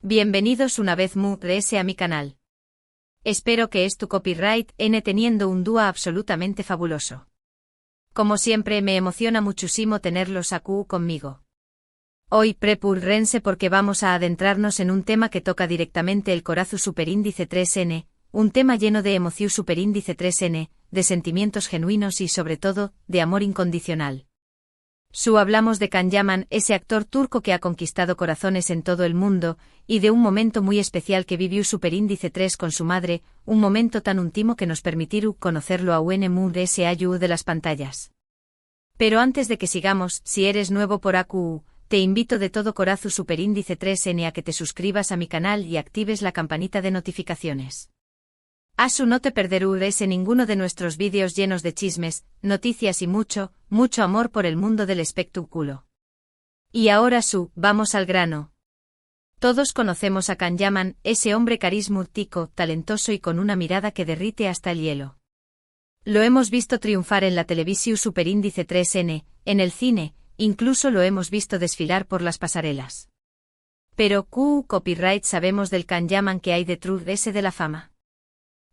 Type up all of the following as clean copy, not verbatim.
Bienvenidos una vez más a mi canal. Espero que tu copyright n teniendo un dúo absolutamente fabuloso. Como siempre me emociona muchísimo tenerlos aquí conmigo. Hoy prepúrense porque vamos a adentrarnos en un tema que toca directamente el corazón superíndice 3n, un tema lleno de emoción superíndice 3n, de sentimientos genuinos y sobre todo, de amor incondicional. Hablamos de Can Yaman, ese actor turco que ha conquistado corazones en todo el mundo, y de un momento muy especial que vivió superíndice 3 con su madre, un momento tan íntimo que nos permitirá conocerlo a ese de las pantallas. Pero antes de que sigamos, si eres nuevo por AQU, te invito de todo corazón superíndice 3n a que te suscribas a mi canal y actives la campanita de notificaciones. No te perderás ninguno de nuestros vídeos llenos de chismes, noticias y mucho amor por el mundo del espectáculo. Y ahora vamos al grano. Todos conocemos a Can Yaman, ese hombre carismático, talentoso y con una mirada que derrite hasta el hielo. Lo hemos visto triunfar en la televisión superíndice 3n, en el cine, incluso lo hemos visto desfilar por las pasarelas. Pero copyright sabemos del Can Yaman que hay detrás de la fama.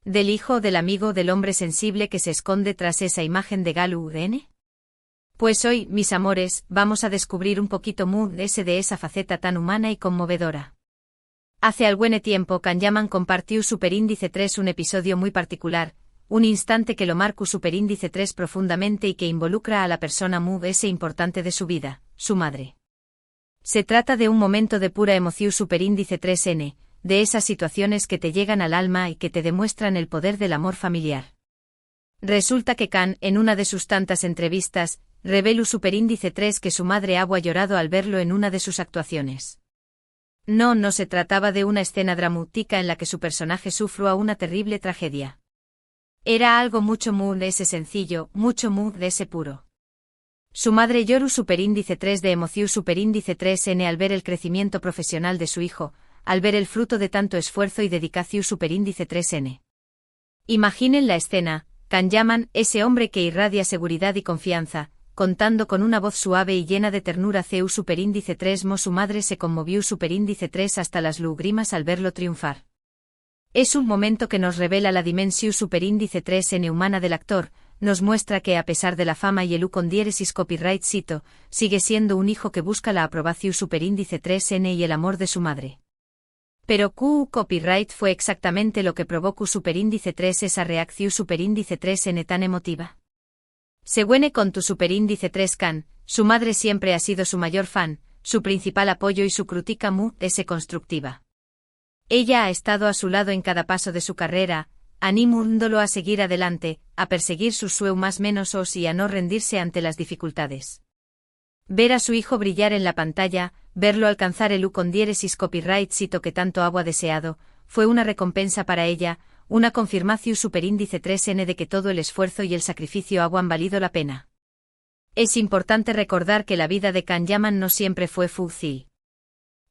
¿Del hijo, del amigo, del hombre sensible que se esconde tras esa imagen de Galu-N? Pues hoy, mis amores, vamos a descubrir un poquito de esa faceta tan humana y conmovedora. Hace algún tiempo Can Yaman compartió superíndice 3 un episodio muy particular, un instante que lo marcó superíndice 3 profundamente y que involucra a la persona importante de su vida, su madre. Se trata de un momento de pura emoción superíndice 3n, de esas situaciones que te llegan al alma y que te demuestran el poder del amor familiar. Resulta que Can, en una de sus tantas entrevistas, reveló superíndice 3 que su madre había llorado al verlo en una de sus actuaciones. No se trataba de una escena dramática en la que su personaje sufrió una terrible tragedia. Era algo mucho de ese sencillo, mucho de ese puro. Su madre lloró superíndice 3 de emoción superíndice 3n al ver el crecimiento profesional de su hijo, al ver el fruto de tanto esfuerzo y dedicación superíndice 3n. Imaginen la escena, Can Yaman, ese hombre que irradia seguridad y confianza, contando con una voz suave y llena de ternura superíndice 3 su madre se conmovió superíndice 3 hasta las lágrimas al verlo triunfar. Es un momento que nos revela la dimensión superíndice 3n humana del actor, nos muestra que a pesar de la fama y el con diéresis copyright cito, sigue siendo un hijo que busca la aprobación superíndice 3n y el amor de su madre. Pero copyright fue exactamente lo que provocó superíndice 3 esa reacción superíndice 3n tan emotiva. Según con tu superíndice 3 Can, su madre siempre ha sido su mayor fan, su principal apoyo y su crítica constructiva. Ella ha estado a su lado en cada paso de su carrera, animándolo a seguir adelante, a perseguir sus sueños más menos y a no rendirse ante las dificultades. Ver a su hijo brillar en la pantalla, verlo alcanzar el con diéresis copyright cito que tanto había deseado, fue una recompensa para ella, una confirmación superíndice 3n de que todo el esfuerzo y el sacrificio habían valido la pena. Es importante recordar que la vida de Can Yaman no siempre fue fácil.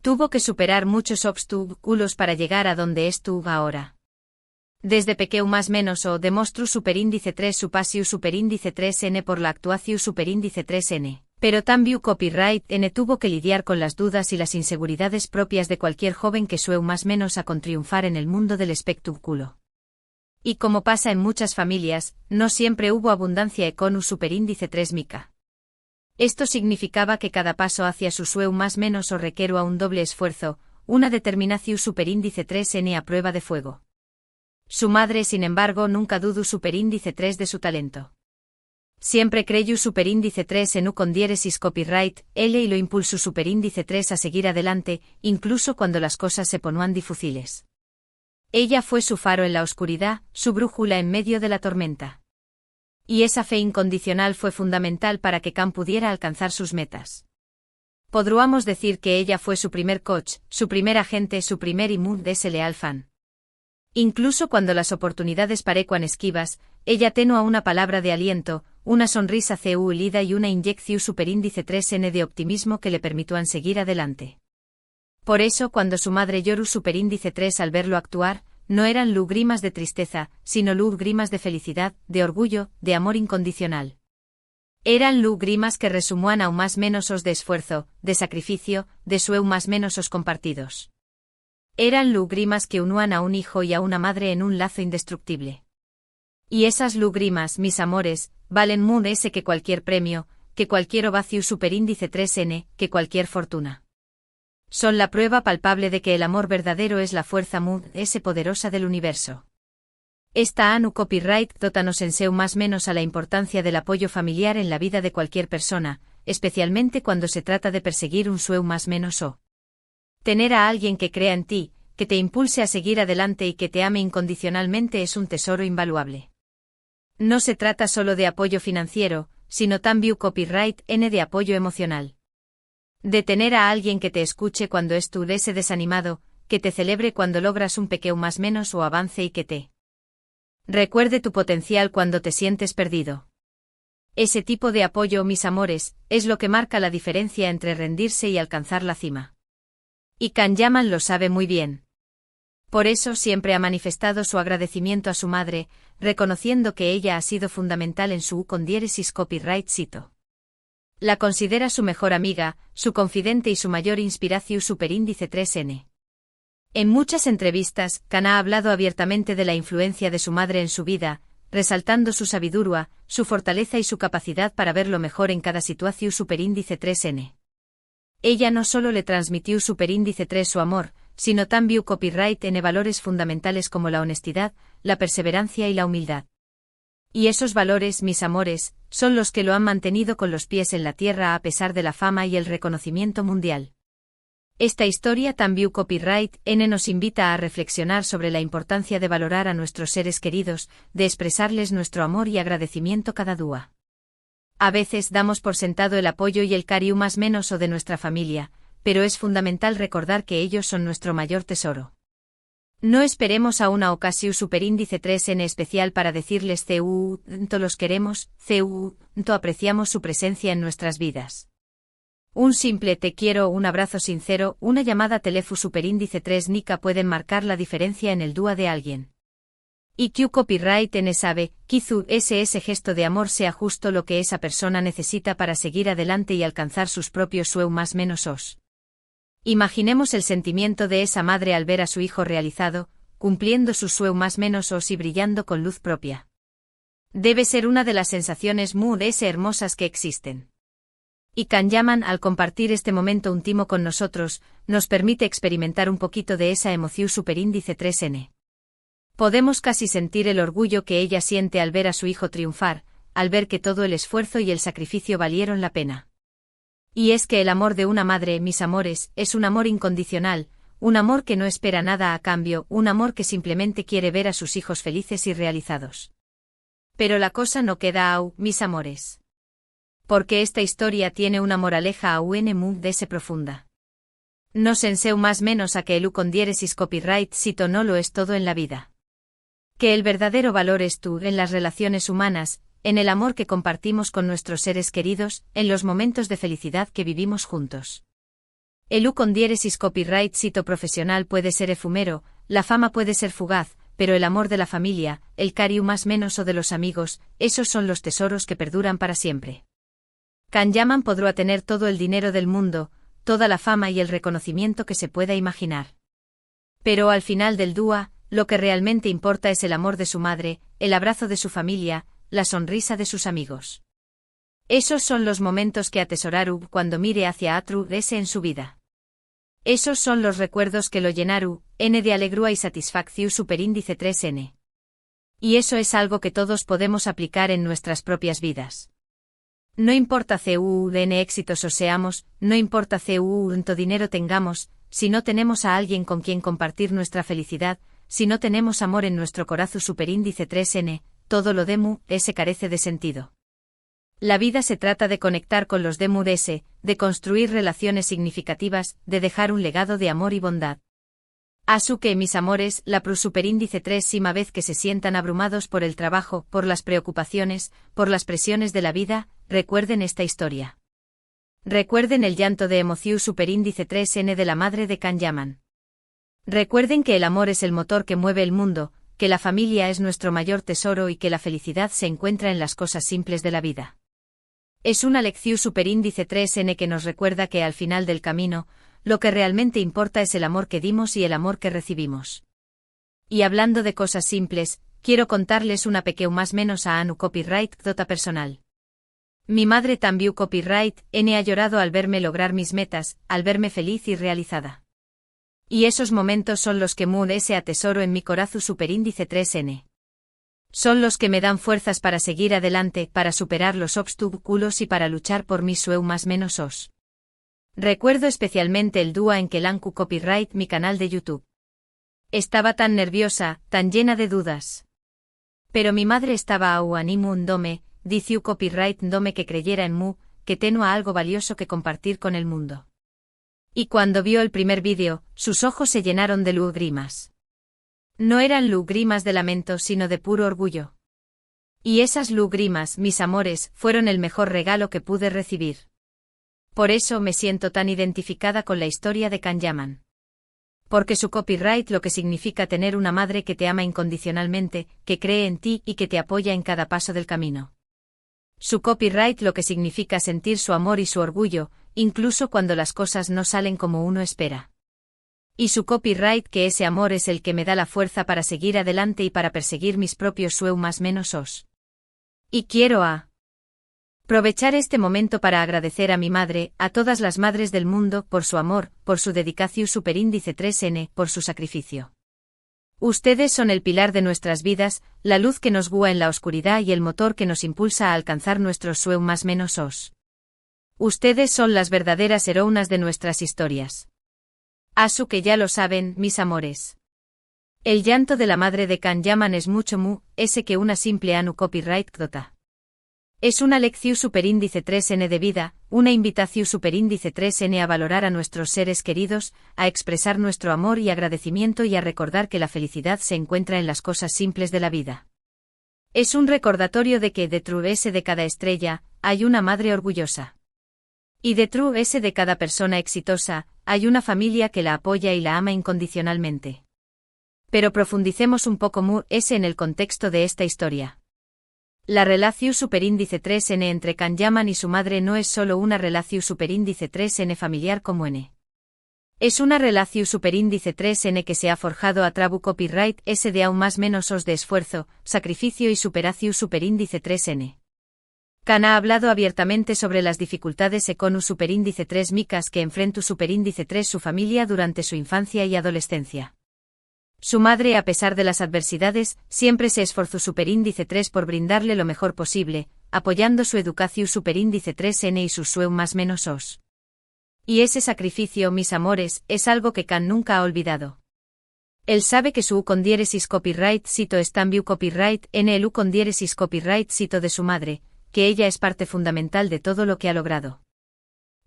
Tuvo que superar muchos obstáculos para llegar a donde estuvo ahora. Desde pequeño más menos demostró superíndice 3 su pasión superíndice 3n por la actuación superíndice 3n. Pero también copyright n tuvo que lidiar con las dudas y las inseguridades propias de cualquier joven que sueña más menos a triunfar en el mundo del espectáculo. Y como pasa en muchas familias, no siempre hubo abundancia con superíndice 3 mica. Esto significaba que cada paso hacia su sueño más menos requirió a un doble esfuerzo, una determinación superíndice 3n a prueba de fuego. Su madre, sin embargo, nunca dudó superíndice 3 de su talento. Siempre creyó superíndice 3 en con diéresis copyright, L y lo impulsó superíndice 3 a seguir adelante, incluso cuando las cosas se ponían difíciles. Ella fue su faro en la oscuridad, su brújula en medio de la tormenta. Y esa fe incondicional fue fundamental para que Can pudiera alcanzar sus metas. Podríamos decir que ella fue su primer coach, su primer agente, su primer y leal fan. Incluso cuando las oportunidades parecían esquivas, ella tenía una palabra de aliento, una sonrisa ceulida y una inyección superíndice 3n de optimismo que le permitieron seguir adelante. Por eso cuando su madre lloró superíndice 3 al verlo actuar, no eran lágrimas de tristeza, sino lágrimas de felicidad, de orgullo, de amor incondicional. Eran lágrimas que resumían aún más menos de esfuerzo, de sacrificio, de sueños más menos compartidos. Eran lágrimas que unían a un hijo y a una madre en un lazo indestructible. Y esas lágrimas, mis amores, valen más que cualquier premio, que cualquier ovacio superíndice 3n, que cualquier fortuna. Son la prueba palpable de que el amor verdadero es la fuerza más poderosa del universo. Esta ANU Copyright dótanos en seu más menos a la importancia del apoyo familiar en la vida de cualquier persona, especialmente cuando se trata de perseguir un sueño más menos o tener a alguien que crea en ti, que te impulse a seguir adelante y que te ame incondicionalmente es un tesoro invaluable. No se trata solo de apoyo financiero, sino también copyright de apoyo emocional. De tener a alguien que te escuche cuando estuviese desanimado, que te celebre cuando logras un pequeño más menos o avance y que te recuerde tu potencial cuando te sientes perdido. Ese tipo de apoyo, mis amores, es lo que marca la diferencia entre rendirse y alcanzar la cima. Y Kanyaman lo sabe muy bien. Por eso siempre ha manifestado su agradecimiento a su madre, reconociendo que ella ha sido fundamental en su con diéresis copyright cito. La considera su mejor amiga, su confidente y su mayor inspiración superíndice 3n. En muchas entrevistas, Kan ha hablado abiertamente de la influencia de su madre en su vida, resaltando su sabiduría, su fortaleza y su capacidad para ver lo mejor en cada situación superíndice 3n. Ella no solo le transmitió superíndice 3 su amor, sino también copyright en valores fundamentales como la honestidad, la perseverancia y la humildad. Y esos valores, mis amores, son los que lo han mantenido con los pies en la tierra a pesar de la fama y el reconocimiento mundial. Esta historia también copyright nos invita a reflexionar sobre la importancia de valorar a nuestros seres queridos, de expresarles nuestro amor y agradecimiento cada día. A veces damos por sentado el apoyo y el cariño más menos o de nuestra familia, pero es fundamental recordar que ellos son nuestro mayor tesoro. No esperemos a una ocasión superíndice 3 en especial para decirles to los queremos, to apreciamos su presencia en nuestras vidas. Un simple te quiero o un abrazo sincero, una llamada teléfono superíndice 3 nica pueden marcar la diferencia en el día de alguien. Y Q copyright sabe, quizú ese gesto de amor sea justo lo que esa persona necesita para seguir adelante y alcanzar sus propios sueños más menos os. Imaginemos el sentimiento de esa madre al ver a su hijo realizado, cumpliendo sus sueños más menos os y brillando con luz propia. Debe ser una de las sensaciones muy hermosas que existen. Y Kanyaman, al compartir este momento íntimo con nosotros, nos permite experimentar un poquito de esa emoción superíndice 3n. Podemos casi sentir el orgullo que ella siente al ver a su hijo triunfar, al ver que todo el esfuerzo y el sacrificio valieron la pena. Y es que el amor de una madre, mis amores, es un amor incondicional, un amor que no espera nada a cambio, un amor que simplemente quiere ver a sus hijos felices y realizados. Pero la cosa no queda aún, mis amores. Porque esta historia tiene una moraleja aún muy profunda. No senseu más menos a que el con diéresis copyright cito no lo es todo en la vida. Que el verdadero valor es tú en las relaciones humanas, en el amor que compartimos con nuestros seres queridos, en los momentos de felicidad que vivimos juntos. El con diéresis copyright cito profesional puede ser efímero, la fama puede ser fugaz, pero el amor de la familia, el cariño más menos o de los amigos, esos son los tesoros que perduran para siempre. Kanyaman podrá tener todo el dinero del mundo, toda la fama y el reconocimiento que se pueda imaginar. Pero al final del día, lo que realmente importa es el amor de su madre, el abrazo de su familia, la sonrisa de sus amigos. Esos son los momentos que atesoraru cuando mire hacia atru ese en su vida. Esos son los recuerdos que lo llenaru, de alegría y satisfacción superíndice 3n. Y eso es algo que todos podemos aplicar en nuestras propias vidas. No importa en éxitos o seamos, no importa cuánto dinero tengamos, si no tenemos a alguien con quien compartir nuestra felicidad, si no tenemos amor en nuestro corazón superíndice 3n, todo lo se carece de sentido. La vida se trata de conectar con los de construir relaciones significativas, de dejar un legado de amor y bondad. Así que, mis amores, la superíndice 3 sima vez que se sientan abrumados por el trabajo, por las preocupaciones, por las presiones de la vida, recuerden esta historia. Recuerden el llanto de emoción superíndice 3n de la madre de Kanyaman. Recuerden que el amor es el motor que mueve el mundo, que la familia es nuestro mayor tesoro y que la felicidad se encuentra en las cosas simples de la vida. Es una lección superíndice 3n que nos recuerda que al final del camino, lo que realmente importa es el amor que dimos y el amor que recibimos. Y hablando de cosas simples, quiero contarles una pequeña más menos a Anu copyright dota personal. Mi madre también copyright N ha llorado al verme lograr mis metas, al verme feliz y realizada. Y esos momentos son los que Moon ese atesoro en mi corazón superíndice 3N. Son los que me dan fuerzas para seguir adelante, para superar los obstáculos y para luchar por mis sueños más menos os. Recuerdo especialmente el día en que lancu copyright mi canal de YouTube. Estaba tan nerviosa, tan llena de dudas. Pero mi madre estaba au animu ndome, diciu copyright ndome que creyera en mu, que tenía algo valioso que compartir con el mundo. Y cuando vio el primer vídeo, sus ojos se llenaron de lágrimas. No eran lágrimas de lamento sino de puro orgullo. Y esas lágrimas, mis amores, fueron el mejor regalo que pude recibir. Por eso me siento tan identificada con la historia de Kanyaman. Porque su copyright lo que significa tener una madre que te ama incondicionalmente, que cree en ti y que te apoya en cada paso del camino. Su copyright lo que significa sentir su amor y su orgullo, incluso cuando las cosas no salen como uno espera. Y su copyright que ese amor es el que me da la fuerza para seguir adelante y para perseguir mis propios sueños más menos os. Y quiero aprovechar este momento para agradecer a mi madre, a todas las madres del mundo, por su amor, por su dedicación superíndice 3N, por su sacrificio. Ustedes son el pilar de nuestras vidas, la luz que nos guía en la oscuridad y el motor que nos impulsa a alcanzar nuestros sueños más menos os. Ustedes son las verdaderas heroínas de nuestras historias. Asu que ya lo saben, mis amores. El llanto de la madre de Kanyaman es mucho ese que una simple Anu copyright dota. Es una lección superíndice 3N de vida, una invitación superíndice 3N a valorar a nuestros seres queridos, a expresar nuestro amor y agradecimiento y a recordar que la felicidad se encuentra en las cosas simples de la vida. Es un recordatorio de que detrás de cada estrella, hay una madre orgullosa. Y detrás de cada persona exitosa, hay una familia que la apoya y la ama incondicionalmente. Pero profundicemos un poco en el contexto de esta historia. La relación superíndice 3N entre Kanyaman y su madre no es solo una relación superíndice 3N familiar como N. Es una relación superíndice 3N que se ha forjado a trabu copyright S de aún más menos os de esfuerzo, sacrificio y superación superíndice 3N. Kan ha hablado abiertamente sobre las dificultades con superíndice 3 micas que enfrentó superíndice 3 su familia durante su infancia y adolescencia. Su madre, a pesar de las adversidades, siempre se esforzó superíndice 3 por brindarle lo mejor posible, apoyando su educación superíndice 3N y sus sueños más menos os. Y ese sacrificio, mis amores, es algo que Kan nunca ha olvidado. Él sabe que su U con diéresis copyright cito es también copyright N el U con diéresis copyright cito de su madre, que ella es parte fundamental de todo lo que ha logrado.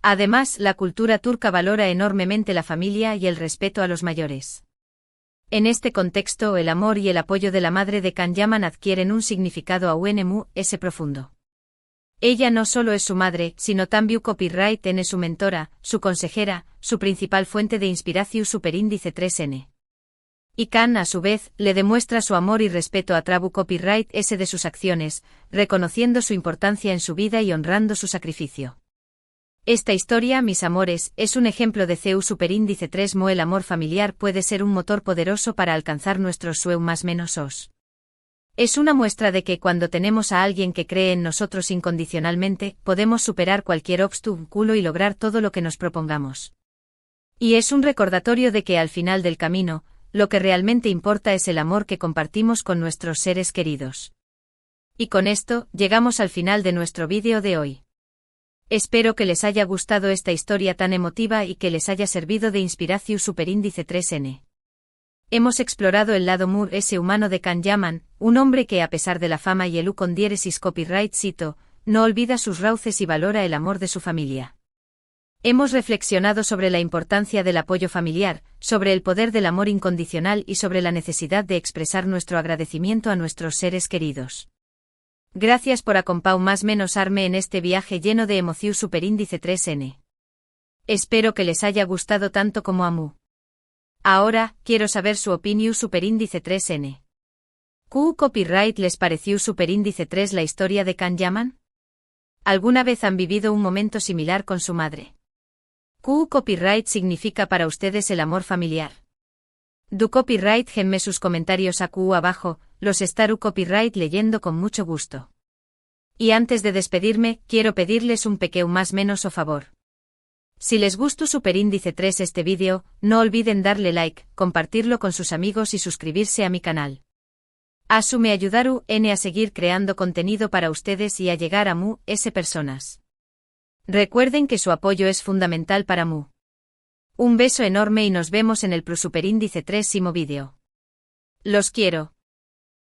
Además, la cultura turca valora enormemente la familia y el respeto a los mayores. En este contexto, el amor y el apoyo de la madre de Kanyaman adquieren un significado aún ese profundo. Ella no solo es su madre, sino también copyright N su mentora, su consejera, su principal fuente de inspiración superíndice 3N. Y Kan, a su vez, le demuestra su amor y respeto a trabu copyright S de sus acciones, reconociendo su importancia en su vida y honrando su sacrificio. Esta historia, mis amores, es un ejemplo de CU superíndice 3 el amor familiar puede ser un motor poderoso para alcanzar nuestros sueños más menos os. Es una muestra de que cuando tenemos a alguien que cree en nosotros incondicionalmente, podemos superar cualquier obstáculo y lograr todo lo que nos propongamos. Y es un recordatorio de que al final del camino, lo que realmente importa es el amor que compartimos con nuestros seres queridos. Y con esto, llegamos al final de nuestro vídeo de hoy. Espero que les haya gustado esta historia tan emotiva y que les haya servido de inspiración superíndice 3N. Hemos explorado el lado ese humano de Kanyaman, un hombre que a pesar de la fama y el U con diéresis copyright cito, no olvida sus raíces y valora el amor de su familia. Hemos reflexionado sobre la importancia del apoyo familiar, sobre el poder del amor incondicional y sobre la necesidad de expresar nuestro agradecimiento a nuestros seres queridos. Gracias por acompañar más menos arme en este viaje lleno de emoción superíndice 3N. Espero que les haya gustado tanto como a mí. Ahora, quiero saber su opinión superíndice 3N. ¿Qué copyright les pareció superíndice 3 la historia de Kanyaman? ¿Alguna vez han vivido un momento similar con su madre? ¿Qué copyright significa para ustedes el amor familiar? Du copyright genme sus comentarios aquí abajo, los estaré copyright leyendo con mucho gusto. Y antes de despedirme, quiero pedirles un pequeño más menos o favor. Si les gustó Superíndice 3 este vídeo, no olviden darle like, compartirlo con sus amigos y suscribirse a mi canal. Asu me ayudaru a seguir creando contenido para ustedes y a llegar a S personas. Recuerden que su apoyo es fundamental para Mu. Un beso enorme y nos vemos en el Superíndice 3 vídeo. Los quiero.